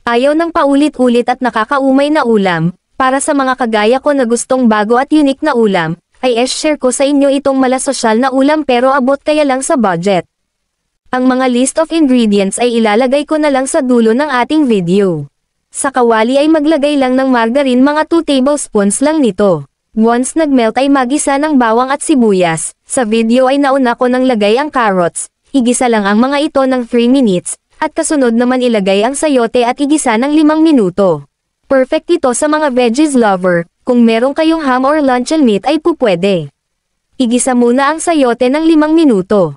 Ayaw ng paulit-ulit at nakakaumay na ulam, para sa mga kagaya ko na gustong bago at unique na ulam, ay share ko sa inyo itong malasosyal na ulam pero abot kaya lang sa budget. Ang mga list of ingredients ay ilalagay ko na lang sa dulo ng ating video. Sa kawali ay maglagay lang ng margarine, mga 2 tablespoons lang nito. Once nagmelt ay magisa ng bawang at sibuyas. Sa video ay nauna ko nang lagay ang carrots, igisa lang ang mga ito ng 3 minutes, at kasunod naman ilagay ang sayote at igisa ng 5 minuto. Perfect ito sa mga veggies lover, kung meron kayong ham or luncheon meat ay pupwede. Igisa muna ang sayote ng 5 minuto.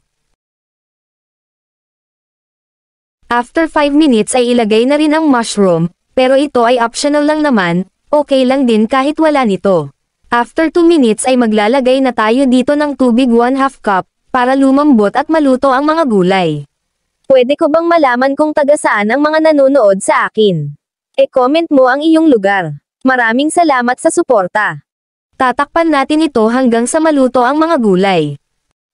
After 5 minutes ay ilagay na rin ang mushroom, pero ito ay optional lang naman, okay lang din kahit wala nito. After 2 minutes ay maglalagay na tayo dito ng tubig 1/2 cup, para lumambot at maluto ang mga gulay. Pwede ko bang malaman kung taga saan ang mga nanonood sa akin? E-comment mo ang iyong lugar. Maraming salamat sa suporta. Tatakpan natin ito hanggang sa maluto ang mga gulay.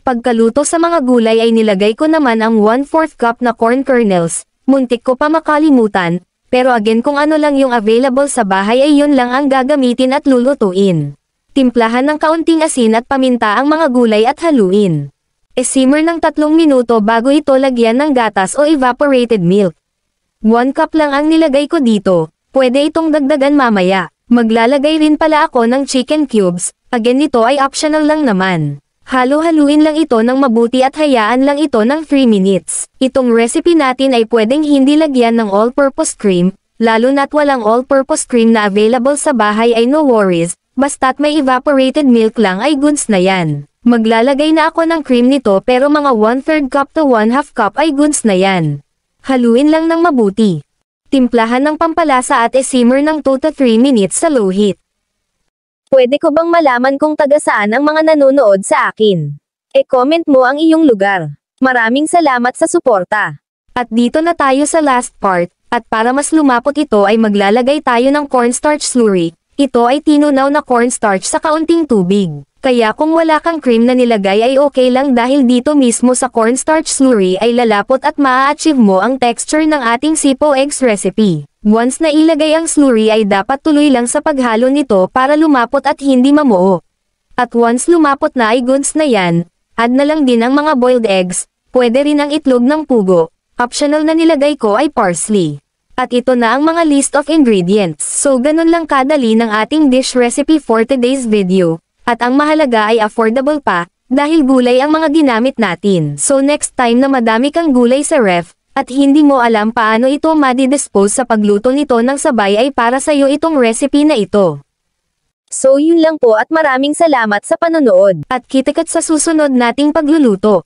Pagkaluto sa mga gulay ay nilagay ko naman ang 1/4 cup na corn kernels, muntik ko pa makalimutan, pero again kung ano lang yung available sa bahay ay yun lang ang gagamitin at lulutuin. Timplahan ng kaunting asin at paminta ang mga gulay at haluin. E-simmer ng 3 minuto bago ito lagyan ng gatas o evaporated milk. 1 cup lang ang nilagay ko dito, pwede itong dagdagan mamaya. Maglalagay rin pala ako ng chicken cubes, again ito ay optional lang naman. Halo-haluin lang ito ng mabuti at hayaan lang ito ng 3 minutes. Itong recipe natin ay pwedeng hindi lagyan ng all-purpose cream, lalo na't walang all-purpose cream na available sa bahay ay no worries, basta't may evaporated milk lang ay goods na yan. Maglalagay na ako ng cream nito pero mga 1/3 cup to 1/2 cup ay goods na yan. Haluin lang ng mabuti. Timplahan ng pampalasa at e-simmer ng 2 to 3 minutes sa low heat. Pwede ko bang malaman kung taga saan ang mga nanonood sa akin? E-comment mo ang iyong lugar. Maraming salamat sa suporta. At dito na tayo sa last part, at para mas lumapot ito ay maglalagay tayo ng cornstarch slurry. Ito ay tinunaw na cornstarch sa kaunting tubig. Kaya kung wala kang cream na nilagay ay okay lang dahil dito mismo sa cornstarch slurry ay lalapot at maa-achieve mo ang texture ng ating sipo eggs recipe. Once na ilagay ang slurry ay dapat tuloy lang sa paghalo nito para lumapot at hindi mamuo. At once lumapot na ay goods na yan, add na lang din ang mga boiled eggs, pwede rin ang itlog ng pugo, optional na nilagay ko ay parsley. At ito na ang mga list of ingredients. So ganun lang kadali ng ating dish recipe for today's video. At ang mahalaga ay affordable pa, dahil gulay ang mga ginamit natin. So next time na madami kang gulay sa ref, at hindi mo alam paano ito madi-dispose sa pagluto nito ng sabay ay para sa'yo itong recipe na ito. So yun lang po at maraming salamat sa panonood. At kita-kits sa susunod nating pagluluto.